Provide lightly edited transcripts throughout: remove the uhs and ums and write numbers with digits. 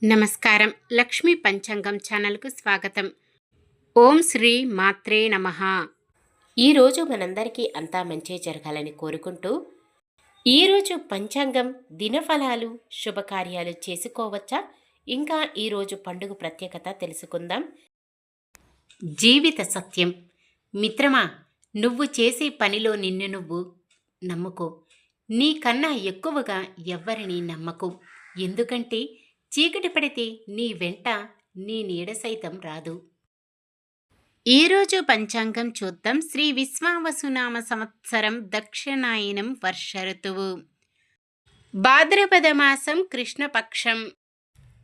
నమస్కారం. లక్ష్మీ పంచాంగం ఛానల్కు స్వాగతం. ఓం శ్రీ మాత్రే నమః. ఈరోజు మనందరికీ అంతా మంచి జరగాలని కోరుకుంటూ, ఈరోజు పంచాంగం దినఫలాలు శుభకార్యాలు చేసుకోవచ్చా, ఇంకా ఈరోజు పండుగ ప్రత్యేకత తెలుసుకుందాం. జీవిత సత్యం. మిత్రమా, నువ్వు చేసే పనిలో నిన్ను నువ్వు నమ్ముకో. నీకన్నా ఎక్కువగా ఎవ్వరిని నమ్మకు. ఎందుకంటే చీకటి పడితే నీ వెంట నీ నీడ సైతం రాదు. ఈరోజు పంచాంగం చూద్దాం. శ్రీ విశ్వావసునామ సంవత్సరం దక్షిణాయనం వర్ష ఋతువు, భాద్రపద మాసం కృష్ణపక్షం,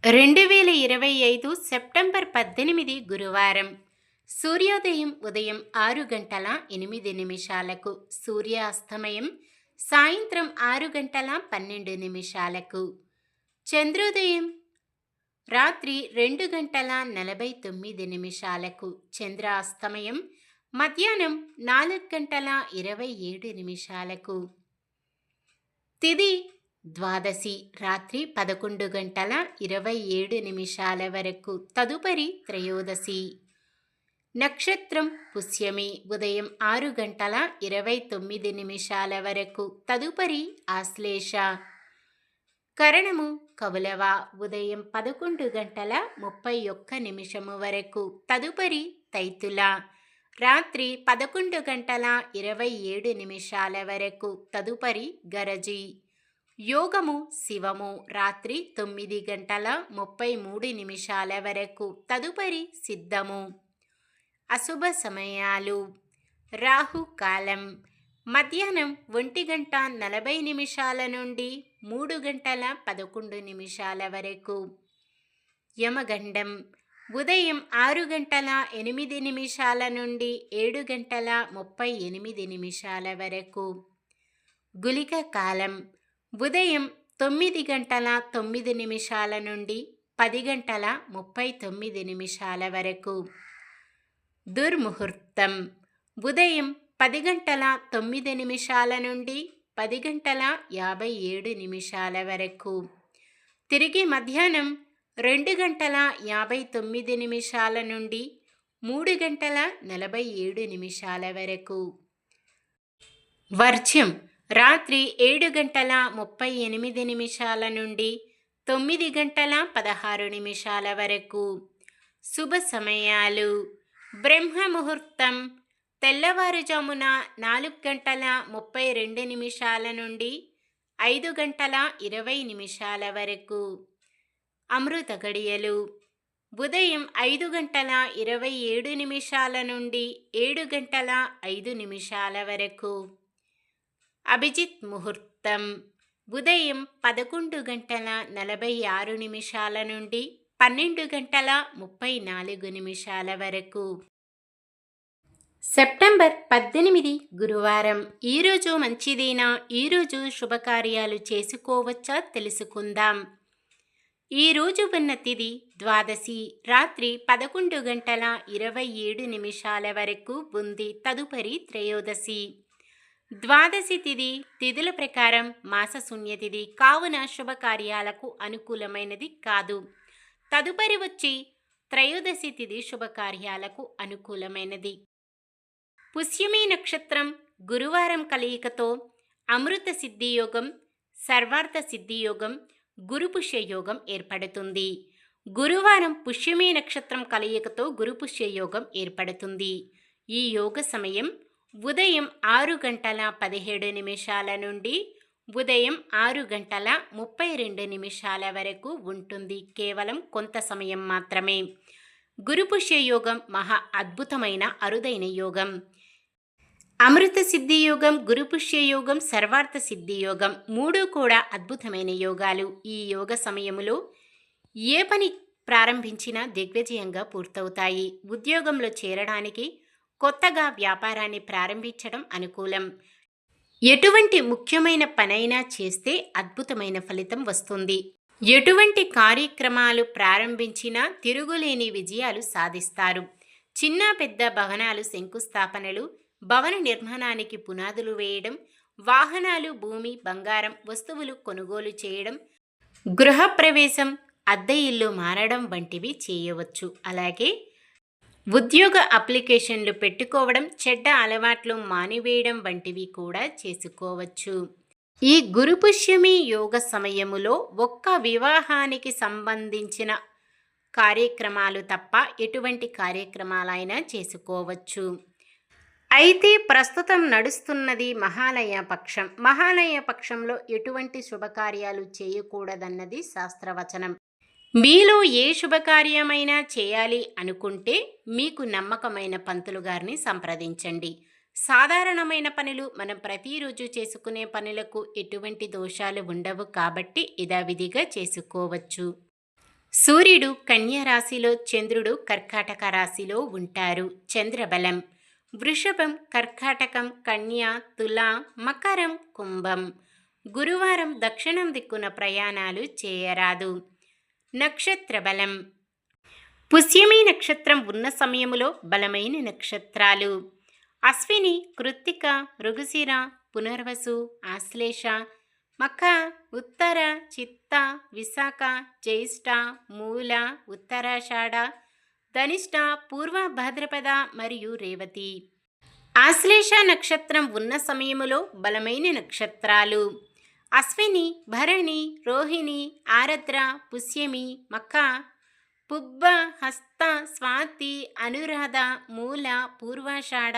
2025 సెప్టెంబర్ 18 గురువారం. సూర్యోదయం ఉదయం 6:08, సూర్యాస్తమయం సాయంత్రం 6:12. చంద్రోదయం రాత్రి 2:49, చంద్రాస్తమయం మధ్యాహ్నం 4:27. తిథి ద్వాదశి రాత్రి 11:27 వరకు, తదుపరి త్రయోదశి. నక్షత్రం పుష్యమి ఉదయం 6:29 వరకు, తదుపరి ఆశ్లేష. కరణము కౌలవ ఉదయం 11:31 వరకు, తదుపరి తైతుల. రాత్రి 11:27 వరకు, తదుపరి గరజి. యోగము శివము రాత్రి 9:33 వరకు, తదుపరి సిద్ధము. అశుభ సమయాలు: రాహుకాలం మధ్యాహ్నం 1:40 నుండి 3:11 వరకు. యమగండం ఉదయం 6:08 నుండి 7:38 వరకు. గుళిక కాలం ఉదయం 9:09 నుండి 10:39 వరకు. దుర్ముహూర్తం ఉదయం 10:09 నుండి 10:57 వరకు. తిరిగి మధ్యాహ్నం 2:59 నుండి 3:47 వరకు. వర్జ్యం రాత్రి 7:38 నుండి 9:16 వరకు. శుభ సమయాలు: బ్రహ్మ ముహూర్తం తెల్లవారుజామున 4:32 నుండి 5:20 వరకు. అమృత గడియలు ఉదయం 5:27 నుండి 7:05 వరకు. అభిజిత్ ముహూర్తం ఉదయం 11:46 నుండి 12:34 వరకు. సెప్టెంబర్ 18 గురువారం. ఈరోజు మంచిదేనా? ఈరోజు శుభకార్యాలు చేసుకోవచ్చా తెలుసుకుందాం. ఈరోజు ఉన్న తిథి ద్వాదశి రాత్రి 11:27 వరకు ఉంది, తదుపరి త్రయోదశి. ద్వాదశి తిథుల ప్రకారం మాస శూన్యతిథి కావున శుభకార్యాలకు అనుకూలమైనది కాదు. తదుపరి వచ్చి త్రయోదశి తిథి శుభకార్యాలకు అనుకూలమైనది. పుష్యమి నక్షత్రం గురువారం కలయికతో అమృత సిద్ధియోగం, సర్వార్థ సిద్ధియోగం, గురుపుష్యయోగం ఏర్పడుతుంది. గురువారం పుష్యమి నక్షత్రం కలయికతో గురుపుష్యయోగం ఏర్పడుతుంది. ఈ యోగ సమయం ఉదయం 6:17 నుండి ఉదయం 6:32 వరకు ఉంటుంది. కేవలం కొంత సమయం మాత్రమే. గురుపుష్యయోగం మహా అద్భుతమైన అరుదైన యోగం. అమృత సిద్ధియోగం, గురుపుష్యయోగం, సర్వార్థ సిద్ధియోగం మూడు కూడా అద్భుతమైన యోగాలు. ఈ యోగ సమయములో ఏ పని ప్రారంభించినా దిగ్విజయంగా పూర్తవుతాయి. ఉద్యోగంలో చేరడానికి, కొత్తగా వ్యాపారాన్ని ప్రారంభించడం అనుకూలం. ఎటువంటి ముఖ్యమైన పనైనా చేస్తే అద్భుతమైన ఫలితం వస్తుంది. ఎటువంటి కార్యక్రమాలు ప్రారంభించినా తిరుగులేని విజయాలు సాధిస్తారు. చిన్న పెద్ద భవనాలు శంకుస్థాపనలు, భవన నిర్మాణానికి పునాదులు వేయడం, వాహనాలు, భూమి, బంగారం, వస్తువులు కొనుగోలు చేయడం, గృహప్రవేశం, అద్దె ఇల్లు మారడం వంటివి చేయవచ్చు. అలాగే ఉద్యోగ అప్లికేషన్లు పెట్టుకోవడం, చెడ్డ అలవాట్లు మానివేయడం వంటివి కూడా చేసుకోవచ్చు. ఈ గురు పుష్యమి యోగ సమయములో ఒక్క వివాహానికి సంబంధించిన కార్యక్రమాలు తప్ప ఎటువంటి కార్యక్రమాలైనా చేసుకోవచ్చు. అయితే ప్రస్తుతం నడుస్తున్నది మహాలయ పక్షం. మహాలయ పక్షంలో ఎటువంటి శుభకార్యాలు చేయకూడదన్నది శాస్త్రవచనం. మీలో ఏ శుభకార్యమైనా చేయాలి అనుకుంటే మీకు నమ్మకమైన పంతులు గారిని సంప్రదించండి. సాధారణమైన పనులు మనం ప్రతిరోజు చేసుకునే పనులకు ఎటువంటి దోషాలు ఉండవు కాబట్టి యథావిధిగా చేసుకోవచ్చు. సూర్యుడు కన్యా రాశిలో, చంద్రుడు కర్కాటక రాశిలో ఉంటారు. చంద్రబలం వృషభం, కర్కాటకం, కన్య, తుల, మకరం, కుంభం. గురువారం దక్షిణం దిక్కున ప్రయాణాలు చేయరాదు. నక్షత్ర బలం పుష్యమి నక్షత్రం ఉన్న సమయములో బలమైన నక్షత్రాలు అశ్విని, కృత్తిక, మృగశిర, పునర్వసు, ఆశ్లేష, మఖ, ఉత్తర, చిత్త, విశాఖ, జ్యేష్ఠ, మూల, ఉత్తరాషాఢ, ధనిష్ట, పూర్వ భాద్రపద మరియు రేవతి. ఆశ్లేష నక్షత్రం ఉన్న సమయములో బలమైన నక్షత్రాలు అశ్విని, భరణి, రోహిణి, ఆరద్ర, పుష్యమి, మఖ, పుబ్బ, హస్త, స్వాతి, అనురాధ, మూల, పూర్వాషాఢ,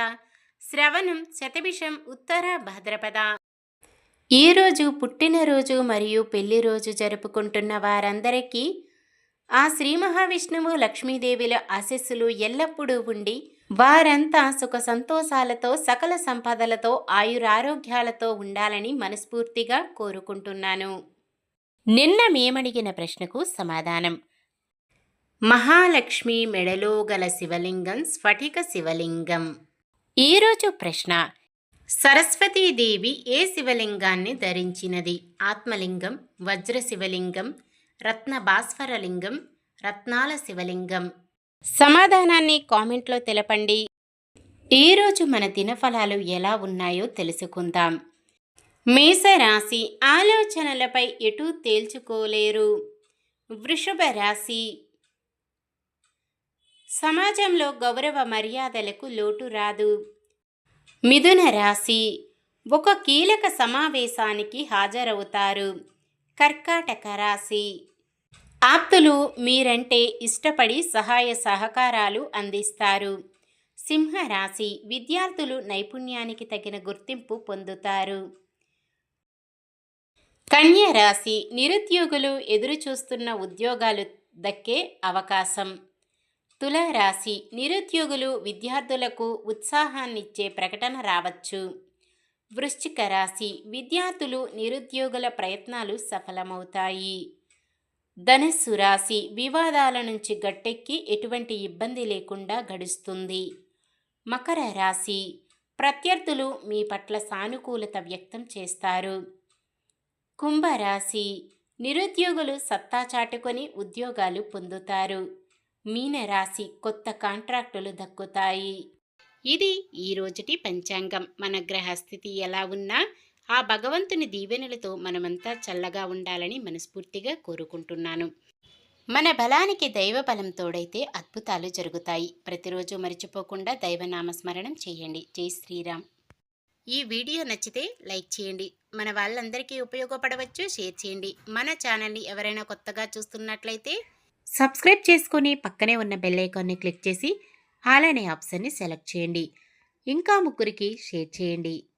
శ్రవణం, శతభిషం, ఉత్తర భాద్రపద. ఈరోజు పుట్టినరోజు మరియు పెళ్లి రోజు జరుపుకుంటున్న వారందరికీ ఆ శ్రీ మహావిష్ణువు, లక్ష్మీదేవిల ఆశీస్సులు ఎల్లప్పుడూ ఉండి వారంతా సుఖ సంతోషాలతో, సకల సంపదలతో, ఆయురారోగ్యాలతో ఉండాలని మనస్ఫూర్తిగా కోరుకుంటున్నాను. నిన్న మేమడిగిన ప్రశ్నకు సమాధానం: మహాలక్ష్మి మెడలో గల శివలింగం స్ఫటిక శివలింగం. ఈరోజు ప్రశ్న: సరస్వతీదేవి ఏ శివలింగాన్ని ధరించినది? ఆత్మలింగం, వజ్ర శివలింగం, రత్న భాస్వరలింగం, రత్నాల శివలింగం. సమాధానాన్ని కామెంట్లో తెలపండి. ఈరోజు మన దినఫలాలు ఎలా ఉన్నాయో తెలుసుకుందాం. మేషరాశి ఆలోచనలపై ఎటూ తేల్చుకోలేరు. వృషభ రాశి సమాజంలో గౌరవ మర్యాదలకు లోటు రాదు. మిథున రాశి ఒక కీలక సమావేశానికి హాజరవుతారు. కర్కాటక రాశి ఆప్తులు మీరంటే ఇష్టపడి సహాయ సహకారాలు అందిస్తారు. సింహరాశి విద్యార్థులు నైపుణ్యానికి తగిన గుర్తింపు పొందుతారు. కన్యా రాశి నిరుద్యోగులు ఎదురుచూస్తున్న ఉద్యోగాలు దక్కే అవకాశం. తులారాశి నిరుద్యోగులు, విద్యార్థులకు ఉత్సాహాన్నిచ్చే ప్రకటన రావచ్చు. వృశ్చిక రాశి విద్యార్థులు, నిరుద్యోగుల ప్రయత్నాలు సఫలమవుతాయి. ధనుస్సు రాశి వివాదాల నుంచి గట్టెక్కి ఎటువంటి ఇబ్బంది లేకుండా గడుస్తుంది. మకర రాశి ప్రత్యర్థులు మీ పట్ల సానుకూలత వ్యక్తం చేస్తారు. కుంభరాశి నిరుద్యోగులు సత్తా చాటుకొని ఉద్యోగాలు పొందుతారు. మీనరాశి కొత్త కాంట్రాక్టులు దక్కుతాయి. ఇది ఈరోజుటి పంచాంగం. మన గ్రహస్థితి ఎలా ఉన్నా ఆ భగవంతుని దీవెనలతో మనమంతా చల్లగా ఉండాలని మనస్ఫూర్తిగా కోరుకుంటున్నాను. మన బలానికి దైవ బలం తోడైతే అద్భుతాలు జరుగుతాయి. ప్రతిరోజు మర్చిపోకుండా దైవనామస్మరణం చేయండి. జై శ్రీరామ్. ఈ వీడియో నచ్చితే లైక్ చేయండి. మన వాళ్ళందరికీ ఉపయోగపడవచ్చు. షేర్ చేయండి. మన ఛానల్ని ఎవరైనా కొత్తగా చూస్తున్నట్లయితే సబ్స్క్రైబ్ చేసుకొని పక్కనే ఉన్న బెల్ ఐకాన్ని క్లిక్ చేసి ఆల్ అనే ఆప్షన్ని సెలెక్ట్ చేయండి. ఇంకా ముగ్గురికి షేర్ చేయండి.